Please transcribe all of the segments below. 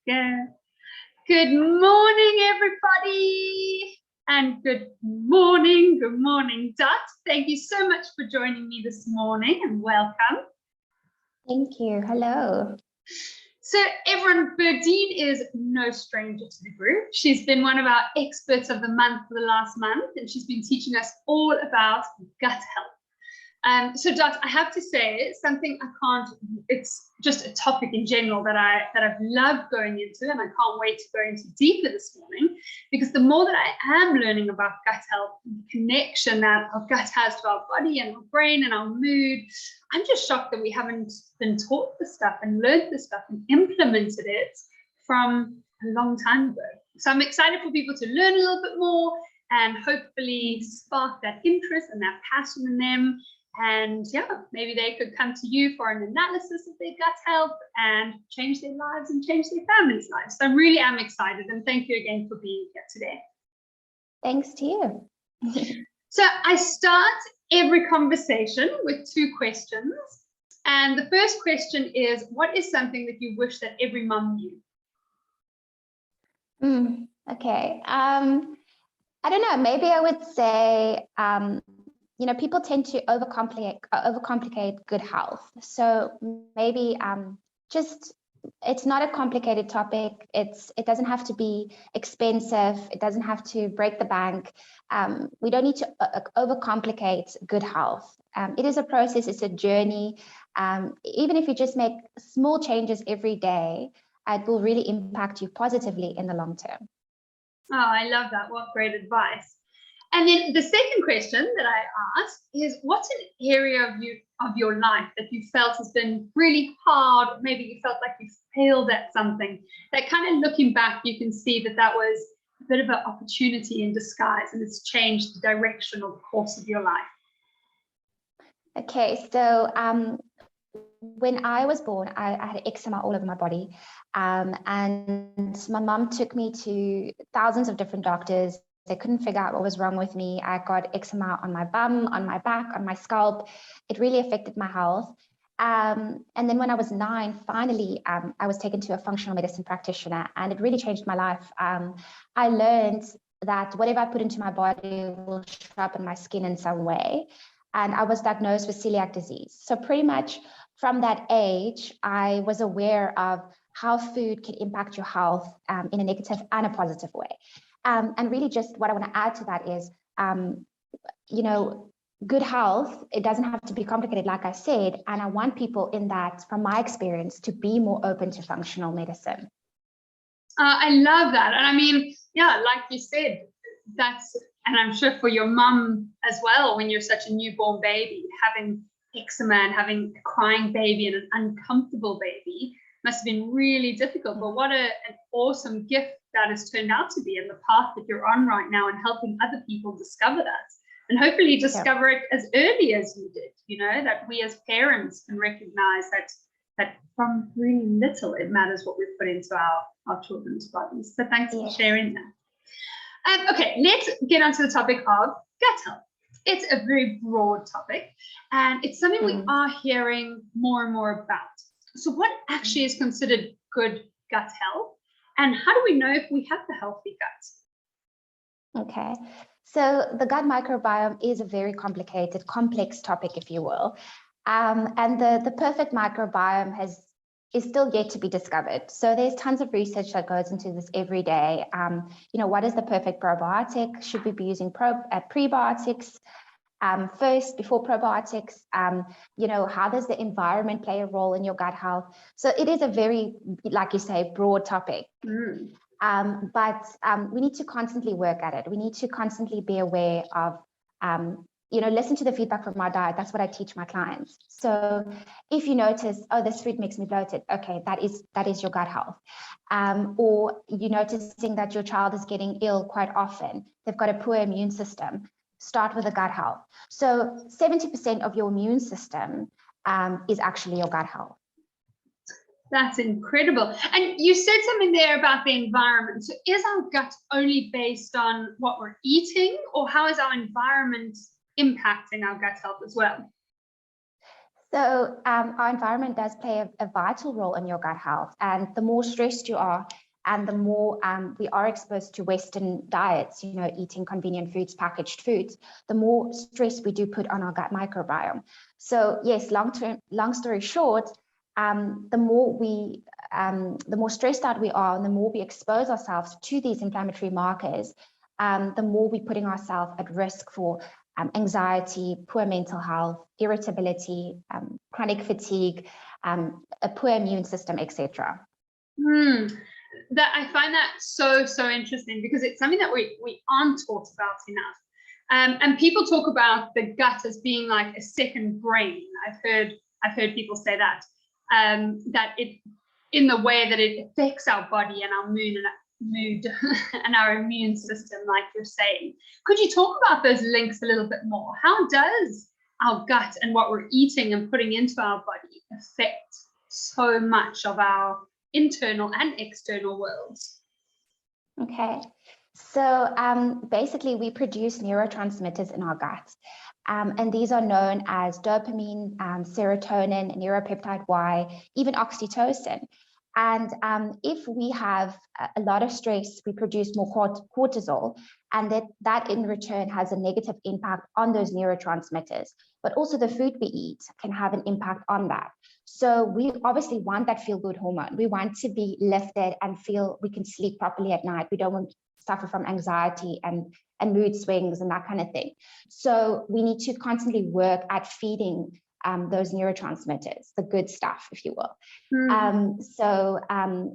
Yeah. Good morning, everybody. And good morning, Dot. Thank you so much for joining me this morning and welcome. Thank you. Hello. So everyone, Berdine is no stranger to the group. She's been one of our experts of the month for the last month, and she's been teaching us all about gut health. So Dot, I have to say something it's just a topic in general that I've loved going into, and I can't wait to go into deeper this morning, because the more that I am learning about gut health, the connection that our gut has to our body and our brain and our mood, I'm just shocked that we haven't been taught this stuff and learned this stuff and implemented it from a long time ago. So I'm excited for people to learn a little bit more and hopefully spark that interest and that passion in them. And yeah, maybe they could come to you for an analysis of their gut health and change their lives and change their families' lives. So I really am excited, and thank you again for being here today. Thanks to you. So I start every conversation with two questions. And the first question is, what is something that you wish that every mum knew? Okay. I don't know. Maybe I would say, people tend to overcomplicate good health. So maybe it's not a complicated topic. It doesn't have to be expensive. It doesn't have to break the bank. We don't need to overcomplicate good health. It is a process. It's a journey. Even if you just make small changes every day, it will really impact you positively in the long term. Oh, I love that. What great advice. And then the second question that I asked is, what's an area of your life that you felt has been really hard? Maybe you felt like you failed at something that kind of looking back, you can see that was a bit of an opportunity in disguise, and it's changed the direction or the course of your life. Okay, so when I was born, I had eczema all over my body. And my mom took me to thousands of different doctors. They couldn't figure out what was wrong with me. I got eczema on my bum, on my back, on my scalp. It really affected my health. And then when I was 9, finally, I was taken to a functional medicine practitioner, and it really changed my life. I learned that whatever I put into my body will show up in my skin in some way. And I was diagnosed with celiac disease. So pretty much from that age, I was aware of how food can impact your health in a negative and a positive way. And really just what I want to add to that is, good health, it doesn't have to be complicated, like I said, and I want people in that, from my experience, to be more open to functional medicine. I love that. And I mean, yeah, like you said, and I'm sure for your mum as well, when you're such a newborn baby, having eczema and having a crying baby and an uncomfortable baby must have been really difficult. But what an awesome gift that has turned out to be, and the path that you're on right now, and helping other people discover that, and hopefully discover it as early as you did, that we as parents can recognize that from really little it matters what we put into our children's bodies. So thanks for sharing that. Okay, let's get onto the topic of gut health. It's a very broad topic, and it's something we are hearing more and more about. So what actually is considered good gut health, and how do we know if we have the healthy gut? Okay, so the gut microbiome is a very complicated, complex topic, if you will. And the perfect microbiome is still yet to be discovered. So there's tons of research that goes into this every day. What is the perfect probiotic? Should we be using prebiotics first before probiotics? How does the environment play a role in your gut health? So it is a very, like you say, broad topic. But we need to constantly work at it. We need to constantly be aware of, listen to the feedback from our diet. That's what I teach my clients. So if you notice, oh, this food makes me bloated, okay, that is your gut health. Or you're noticing that your child is getting ill quite often, they've got a poor immune system, start with the gut health. So 70% of your immune system is actually your gut health. That's incredible. And you said something there about the environment. So is our gut only based on what we're eating, or how is our environment impacting our gut health as well? So our environment does play a vital role in your gut health. And the more stressed you are, and the more we are exposed to Western diets, eating convenient foods, packaged foods, the more stress we do put on our gut microbiome. So yes, long story short, the more stressed out we are, and the more we expose ourselves to these inflammatory markers, the more we're putting ourselves at risk for anxiety, poor mental health, irritability, chronic fatigue, a poor immune system, etc. That I find that so interesting, because it's something that we aren't taught about enough. And people talk about the gut as being like a second brain. I've heard people say that that it, in the way that it affects our body and our mood and our immune system, like you're saying. Could you talk about those links a little bit more? How does our gut and what we're eating and putting into our body affect so much of our internal and external worlds? Okay, so basically we produce neurotransmitters in our gut, and these are known as dopamine, serotonin, neuropeptide Y, even oxytocin. And if we have a lot of stress, we produce more cortisol, and that in return has a negative impact on those neurotransmitters. But also the food we eat can have an impact on that. So we obviously want that feel-good hormone. We want to be lifted and feel we can sleep properly at night. We don't want to suffer from anxiety and mood swings and that kind of thing. So we need to constantly work at feeding those neurotransmitters, the good stuff, if you will. So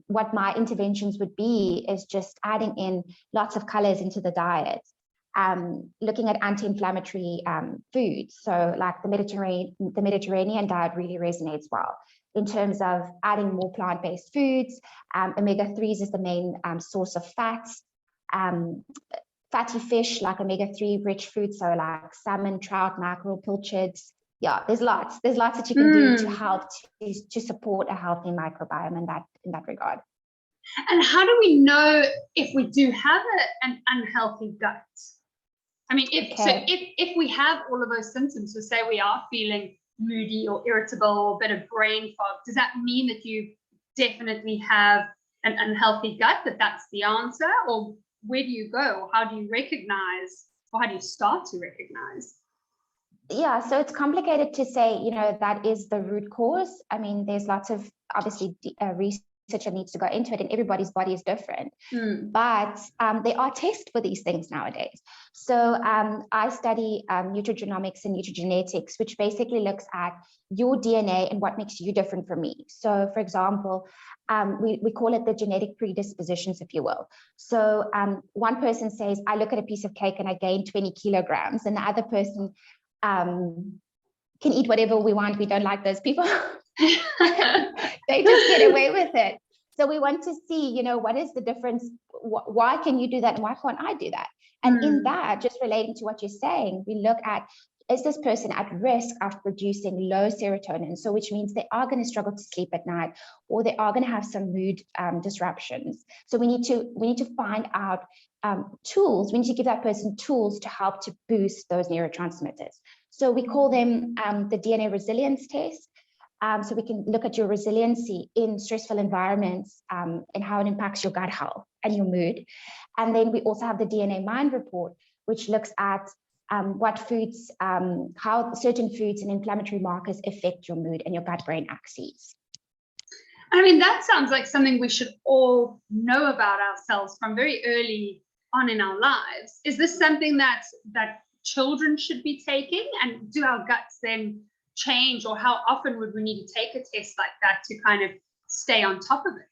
what my interventions would be is just adding in lots of colors into the diet, looking at anti-inflammatory foods. So like the Mediterranean diet really resonates well in terms of adding more plant-based foods. Omega-3s is the main source of fats. Fatty fish like omega-3 rich foods, so like salmon, trout, mackerel, pilchards. Yeah, there's lots that you can do to help to support a healthy microbiome in that regard. And how do we know if we do have an unhealthy gut? I mean, if we have all of those symptoms, so say we are feeling moody or irritable or a bit of brain fog, does that mean that you definitely have an unhealthy gut, that's the answer? Or where do you go? Or how do you recognize, or how do you start to recognize? Yeah, so it's complicated to say, that is the root cause. I mean, there's lots of obviously research that needs to go into it, and everybody's body is different. But there are tests for these things nowadays. So I study nutrigenomics and nutrigenetics, which basically looks at your DNA and what makes you different from me. So for example, we call it the genetic predispositions, if you will. So one person says, I look at a piece of cake and I gain 20 kilograms, and the other person can eat whatever we want. We don't like those people. They just get away with it. So we want to see, what is the difference? Why can you do that and why can't I do that? And in that, just relating to what you're saying, we look at, is this person at risk of producing low serotonin? So which means they are going to struggle to sleep at night, or they are going to have some mood disruptions. So we need to find out tools. We need to give that person tools to help to boost those neurotransmitters. So we call them the DNA resilience test. So we can look at your resiliency in stressful environments and how it impacts your gut health and your mood. And then we also have the DNA mind report, which looks at what foods, how certain foods and inflammatory markers affect your mood and your gut-brain axes. I mean, that sounds like something we should all know about ourselves from very early on in our lives. Is this something that children should be taking? And do our guts then change, or how often would we need to take a test like that to kind of stay on top of it?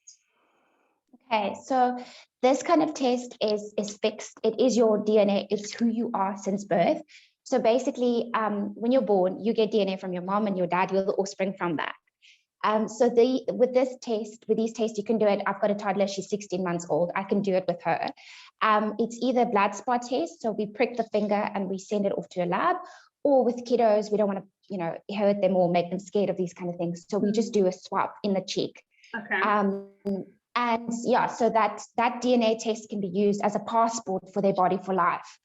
Okay, so this kind of test is fixed. It is your DNA. It's who you are since birth. So basically, when you're born, you get DNA from your mom and your dad. You're the offspring from that. So with these tests, you can do it. I've got a toddler. She's 16 months old. I can do it with her. It's either blood spot test. So we prick the finger and we send it off to a lab. Or with kiddos, we don't want to, hurt them or make them scared of these kind of things. So we just do a swab in the cheek. Okay. And yeah, so that DNA test can be used as a passport for their body for life.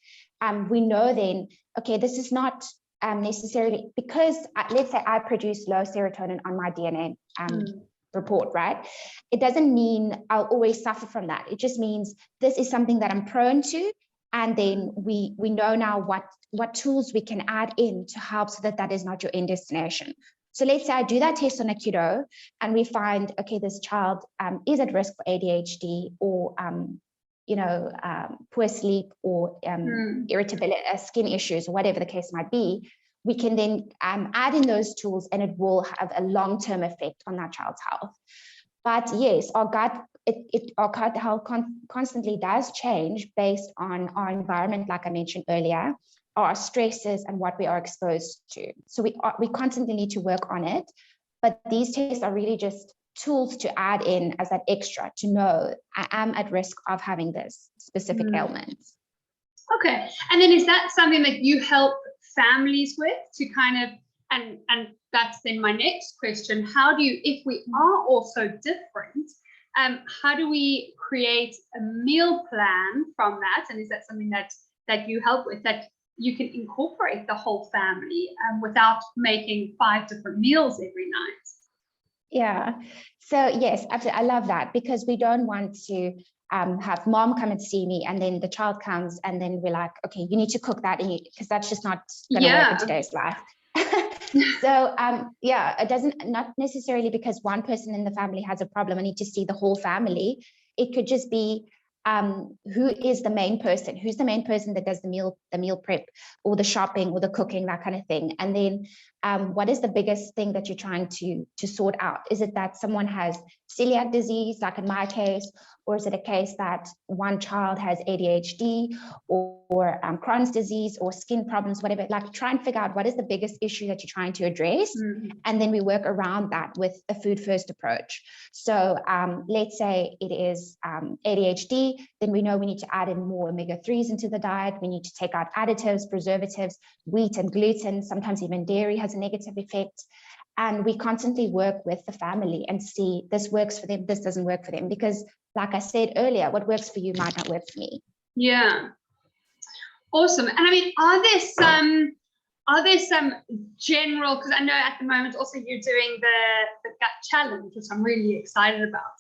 We know then, okay, this is not necessarily, because let's say I produce low serotonin on my DNA report, right? It doesn't mean I'll always suffer from that. It just means this is something that I'm prone to. And then we know now what tools we can add in to help so that is not your end destination. So let's say I do that test on a kiddo and we find, okay, this child is at risk for ADHD or, poor sleep or irritability, skin issues, or whatever the case might be. We can then add in those tools and it will have a long-term effect on that child's health. But yes, our gut health constantly does change based on our environment, like I mentioned earlier, our stresses and what we are exposed to. So we constantly need to work on it. But these tests are really just tools to add in as that extra to know I am at risk of having this specific ailment. Okay. And then is that something that you help families with to kind of, and that's then my next question, how do you, if we are also different, how do we create a meal plan from that? And is that something that you help with, that you can incorporate the whole family without making 5 different meals every night? Yeah, so yes, absolutely. I love that, because we don't want to have mom come and see me and then the child comes and then we're like, okay, you need to cook that, because that's just not going to work in today's life. So it doesn't, not necessarily because one person in the family has a problem, I need to see the whole family. It could just be who is the main person, who's the main person that does the meal prep or the shopping or the cooking, that kind of thing. And then what is the biggest thing that you're trying to sort out? Is it that someone has celiac disease, like in my case, or is it a case that one child has ADHD or Crohn's disease or skin problems, whatever? Like, try and figure out what is the biggest issue that you're trying to address, and then we work around that with a food first approach. So let's say it is ADHD, then we know we need to add in more omega-3s into the diet. We need to take out additives, preservatives, wheat and gluten, sometimes even dairy has a negative effect. And we constantly work with the family and see, this works for them, this doesn't work for them. Because like I said earlier, what works for you might not work for me. Yeah. Awesome. And I mean, are there some general, because I know at the moment also you're doing the gut challenge, which I'm really excited about.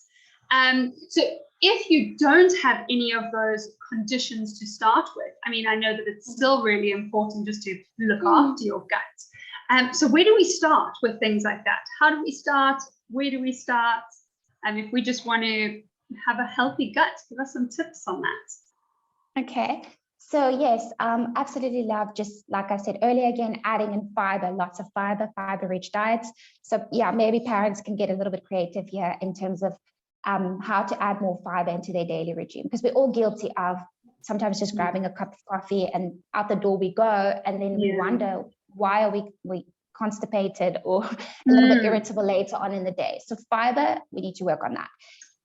So if you don't have any of those conditions to start with, I mean, I know that it's still really important just to look after your gut. So where do we start with things like that? How do we start? Where do we start? And if we just want to have a healthy gut, give us some tips on that. Okay. So yes, absolutely love, just like I said earlier, again, adding in fiber, lots of fiber-rich diets. So yeah, maybe parents can get a little bit creative here in terms of how to add more fiber into their daily regime, because we're all guilty of sometimes just grabbing a cup of coffee and out the door we go, and then we wonder, why are we constipated or a little bit irritable later on in the day? So fiber, we need to work on that.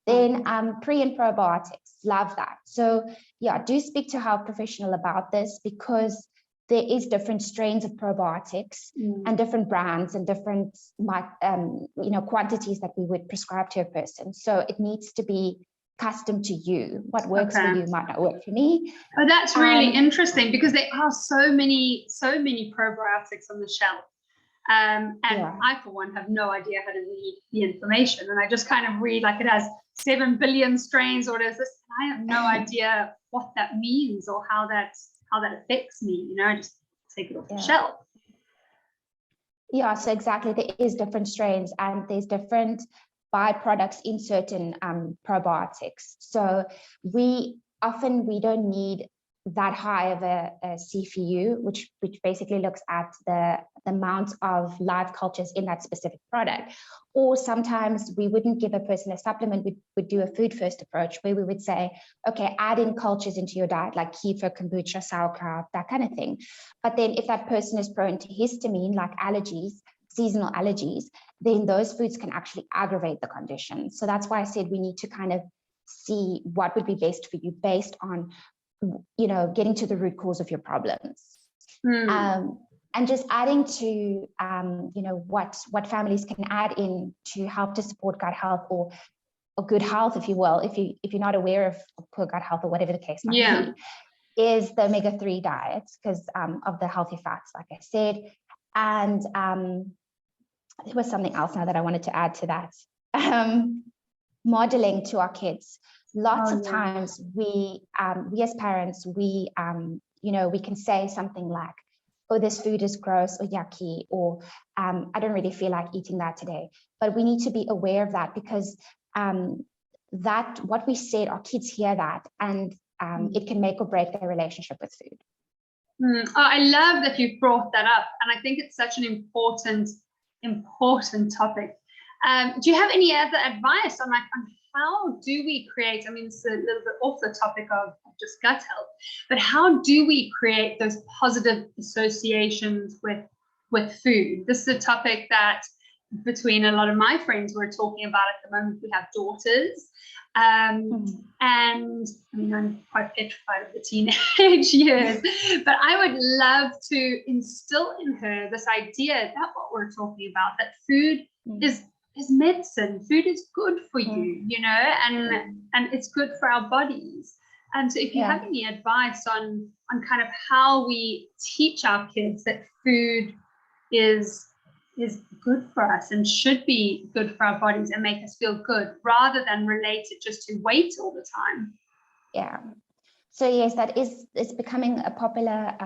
Then pre and probiotics, love that. So yeah, do speak to a health professional about this, because there is different strains of probiotics and different brands and different quantities that we would prescribe to a person. So it needs to be custom to you. What works for you might not work for me. Oh, that's really interesting, because there are so many probiotics on the shelf. I, for one, have no idea how to read the information. And I just kind of read like it has 7 billion strains, or does this? I have no idea what that means or how that affects me. I just take it off the shelf. Yeah, so exactly. There is different strains and there's different byproducts in certain probiotics. So we don't need that high of a CFU, which basically looks at the amount of live cultures in that specific product. Or sometimes we wouldn't give a person a supplement, we would do a food first approach where we would say, okay, add in cultures into your diet, like kefir, kombucha, sauerkraut, that kind of thing. But then if that person is prone to histamine, like allergies, seasonal allergies, then those foods can actually aggravate the condition. So that's why I said we need to kind of see what would be best for you based on getting to the root cause of your problems. And just adding to what families can add in to help to support gut health or good health, if you will, if you're not aware of poor gut health or whatever the case might be. is the omega-3 diet because of the healthy fats, like I said. And there was something else now that I wanted to add to that. Modeling to our kids. Lots of times we as parents, we can say something like, oh, this food is gross or yucky, or I don't really feel like eating that today. But we need to be aware of that, because that what we said, our kids hear that, and it can make or break their relationship with food. Oh, I love that you brought that up, and I think it's such an important topic. Do you have any other advice on how do we create, I mean, it's a little bit off the topic of just gut health, but how do we create those positive associations with food? This is a topic that between a lot of my friends we're talking about at the moment. We have daughters, and I mean, I'm quite petrified of the teenage years, but I would love to instill in her this idea that what we're talking about, that food is medicine. Food is good for you, and it's good for our bodies. And so if you have any advice on kind of how we teach our kids that food is good for us and should be good for our bodies and make us feel good, rather than relate it just to weight all the time. Yeah. So yes, it's becoming a popular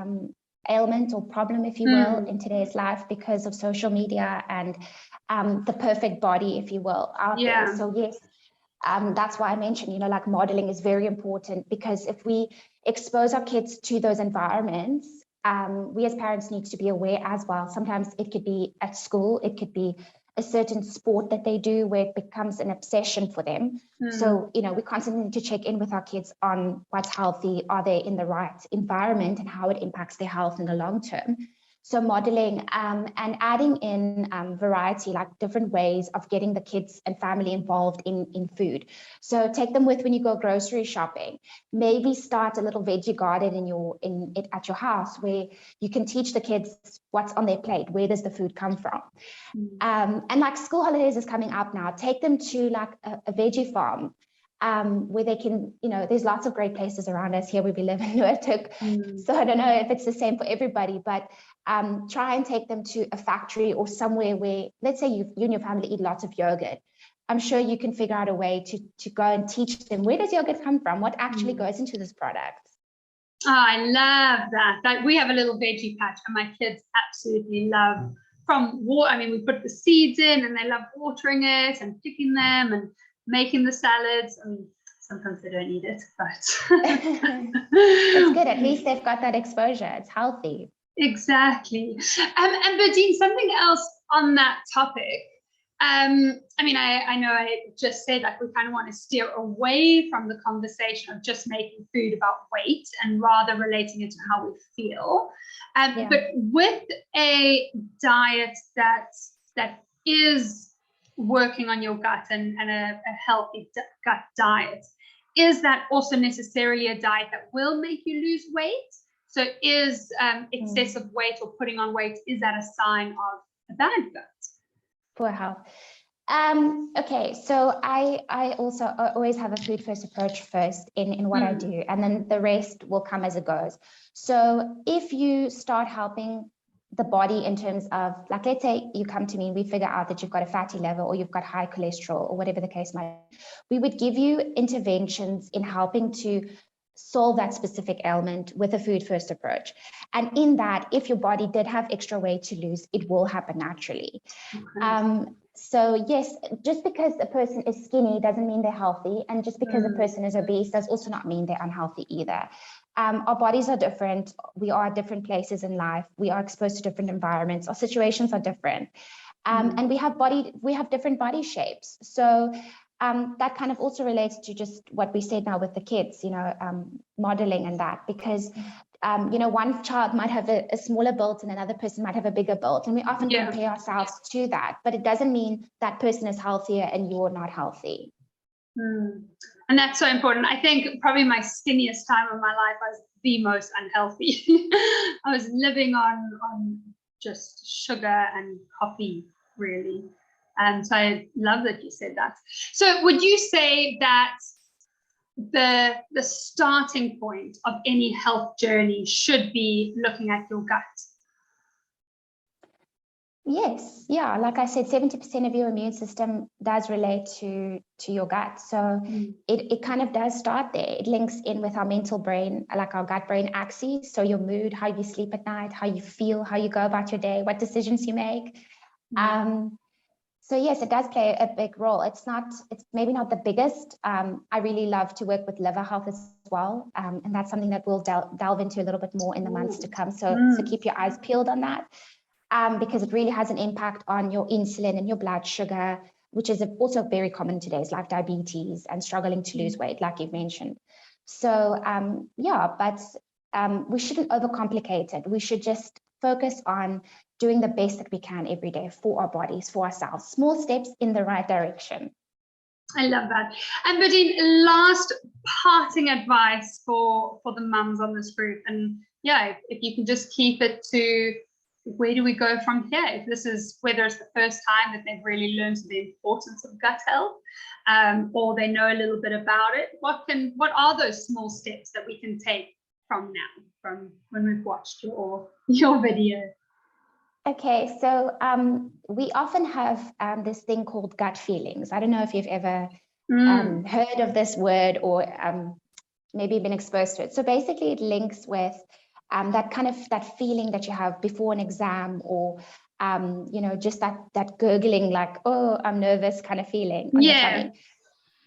ailment or problem, if you will, in today's life, because of social media and the perfect body, if you will, out there. So yes, that's why I mentioned, like modeling is very important, because if we expose our kids to those environments, we as parents need to be aware as well. Sometimes it could be at school, it could be a certain sport that they do where it becomes an obsession for them. So, we constantly need to check in with our kids on what's healthy, are they in the right environment, and how it impacts their health in the long term. So modeling and adding in variety, like different ways of getting the kids and family involved in food. So take them with when you go grocery shopping. Maybe start a little veggie garden at your house, where you can teach the kids what's on their plate. Where does the food come from? And like school holidays is coming up now. Take them to like a veggie farm. Where they can, there's lots of great places around us here where we live in Noordhoek. So I don't know if it's the same for everybody, but try and take them to a factory or somewhere where, let's say you and your family eat lots of yogurt. I'm sure you can figure out a way to go and teach them, where does yogurt come from? What actually goes into this product? Oh, I love that. Like, we have a little veggie patch, and my kids absolutely love from water. I mean, we put the seeds in and they love watering it and picking them and making the salads. I mean, sometimes they don't eat it, but it's good. At least they've got that exposure. It's healthy. Exactly. And Berdine, something else on that topic. I mean, I know I just said that we kind of want to steer away from the conversation of just making food about weight and rather relating it to how we feel. But with a diet that is working on your gut and a healthy gut diet, is that also necessarily a diet that will make you lose weight? So is excessive weight or putting on weight, is that a sign of a bad gut? Poor health. Okay, so I also always have a food first approach first in what I do, and then the rest will come as it goes. So if you start helping the body in terms of, like, let's say you come to me and we figure out that you've got a fatty liver or you've got high cholesterol or whatever the case might be, we would give you interventions in helping to solve that specific ailment with a food first approach. And in that, if your body did have extra weight to lose, it will happen naturally. So yes, just because a person is skinny doesn't mean they're healthy, and just because a person is obese does also not mean they're unhealthy either. Our bodies are different. We are at different places in life. We are exposed to different environments. Our situations are different, and we have different body shapes. So that kind of also relates to just what we said now with the kids, modeling and that, because one child might have a smaller build and another person might have a bigger build, and we often compare ourselves to that, but it doesn't mean that person is healthier and you're not healthy. And that's so important. I think probably my skinniest time of my life, I was the most unhealthy. I was living on just sugar and coffee, really. And so I love that you said that. So would you say that the starting point of any health journey should be looking at your gut. Yes, yeah, like I said, 70% of your immune system does relate to your gut. So it kind of does start there. It links in with our mental brain, like our gut brain axis. So your mood, how you sleep at night, how you feel, how you go about your day, what decisions you make. So yes, it does play a big role. It's maybe not the biggest. I really love to work with liver health as well. And that's something that we'll delve into a little bit more in the months to come. So keep your eyes peeled on that. Because it really has an impact on your insulin and your blood sugar, which is also very common in today's life, diabetes and struggling to lose weight, like you've mentioned. So but we shouldn't overcomplicate it. We should just focus on doing the best that we can every day for our bodies, for ourselves, small steps in the right direction. I love that. And Berdine, last parting advice for the mums on this group, and if you can just keep it to where do we go from here? If this is, whether it's the first time that they've really learned the importance of gut health, or they know a little bit about it, what are those small steps that we can take from now, from when we've watched your video? Okay, so we often have this thing called gut feelings. I don't know if you've ever heard of this word or maybe been exposed to it. So basically it links with that feeling that you have before an exam, or just that gurgling, like, oh, I'm nervous kind of feeling on your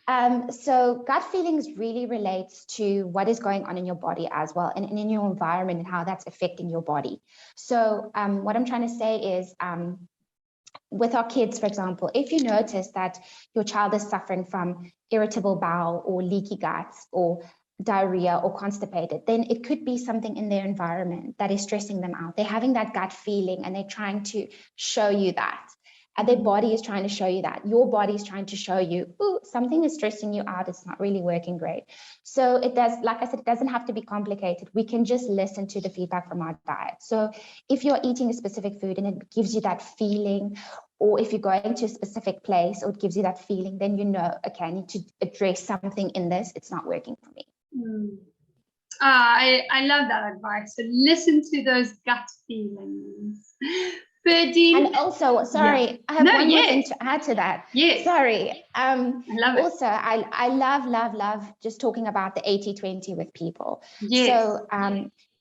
tummy. So gut feelings really relates to what is going on in your body as well, and in your environment, and how that's affecting your body. So what I'm trying to say is, with our kids, for example, if you notice that your child is suffering from irritable bowel or leaky guts or diarrhea or constipated, then it could be something in their environment that is stressing them out. They're having that gut feeling and they're trying to show you that. And their body is trying to show you that. Your body is trying to show you, oh, something is stressing you out. It's not really working great. So it does, like I said, it doesn't have to be complicated. We can just listen to the feedback from our diet. So if you're eating a specific food and it gives you that feeling, or if you're going to a specific place or it gives you that feeling, then you know, okay, I need to address something in this. It's not working for me. I love that advice. So listen to those gut feelings. Berdine. And also, sorry, I have one more thing to add to that. Yes. Sorry. I love it. Also, I love just talking about the 80-20 with people. Yes. So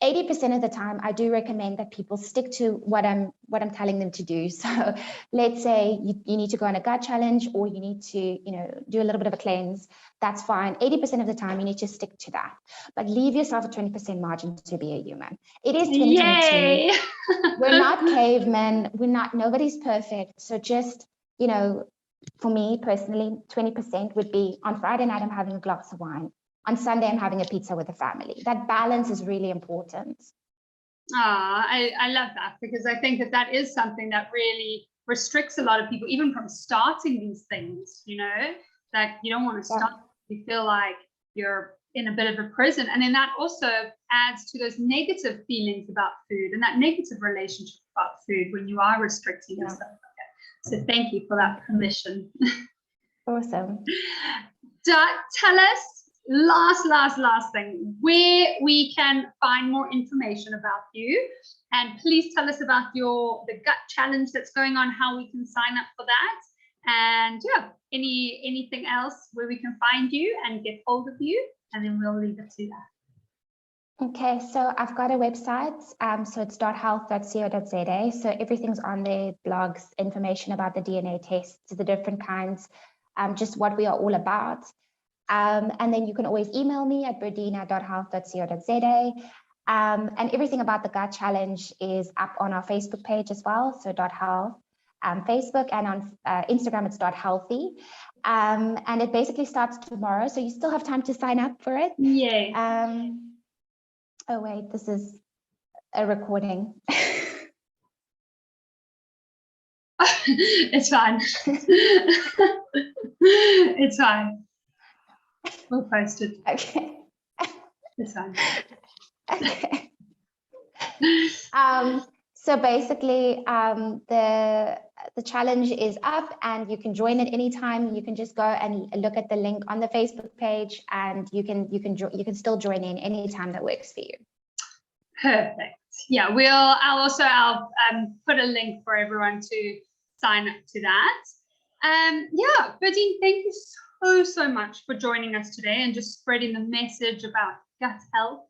80% of the time, I do recommend that people stick to what I'm telling them to do. So let's say you need to go on a gut challenge, or you need to, do a little bit of a cleanse. That's fine. 80% of the time, you need to stick to that. But leave yourself a 20% margin to be a human. It is 2022. Yay. We're not cavemen. Nobody's perfect. So just, for me personally, 20% would be on Friday night, I'm having a glass of wine. On Sunday, I'm having a pizza with the family. That balance is really important. I love that, because I think that is something that really restricts a lot of people, even from starting these things, that you don't want to start. You feel like you're in a bit of a prison. And then that also adds to those negative feelings about food and that negative relationship about food when you are restricting yourself like that. So thank you for that permission. Awesome. Tell us, last thing, where we can find more information about you. And please tell us about the gut challenge that's going on, how we can sign up for that. And anything else where we can find you and get hold of you, and then we'll leave it to that. Okay, so I've got a website, so it's .health.co.za. So everything's on there, blogs, information about the DNA tests, the different kinds, just what we are all about. And then you can always email me at berdine@health.co.za. And everything about the gut challenge is up on our Facebook page as well, so .health. Facebook, and on Instagram it's .healthy, and it basically starts tomorrow, so you still have time to sign up for it. Yeah. Oh wait, this is a recording. It's fine. It's fine. We'll post it. Okay. It's fine. Okay. So basically, the challenge is up, and you can join at any time. You can just go and look at the link on the Facebook page, and you can still join in any time that works for you. Perfect. Yeah, I'll put a link for everyone to sign up to that. Yeah, Berdine, thank you so much for joining us today and just spreading the message about gut health.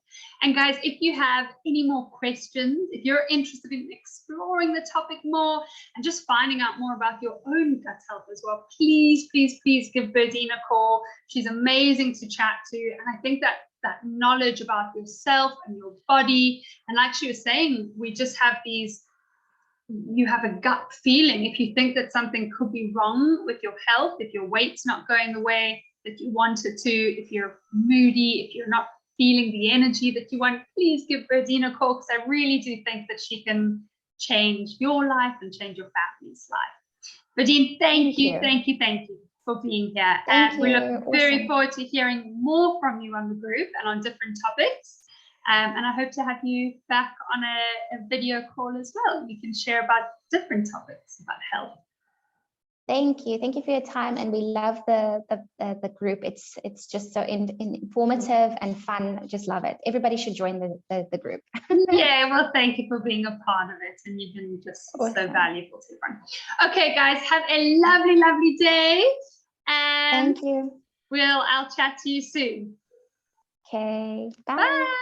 And guys, if you have any more questions, if you're interested in exploring the topic more and just finding out more about your own gut health as well, please give Berdine a call. She's amazing to chat to. And I think that knowledge about yourself and your body, and like she was saying, we just have you have a gut feeling. If you think that something could be wrong with your health, if your weight's not going the way that you want it to, if you're moody, if you're not feeling the energy that you want, please give Berdine a call, because I really do think that she can change your life and change your family's life. Berdine, thank you for being here. And we look very forward to hearing more from you on the group and on different topics. And I hope to have you back on a video call as well. You can share about different topics about health. Thank you for your time, and we love the group. It's just so informative and fun. I just love it. Everybody should join the group. Yeah, well, thank you for being a part of it, and you've been just so valuable to everyone. Okay, guys, have a lovely day, and thank you. I'll chat to you soon. Okay, bye. Bye.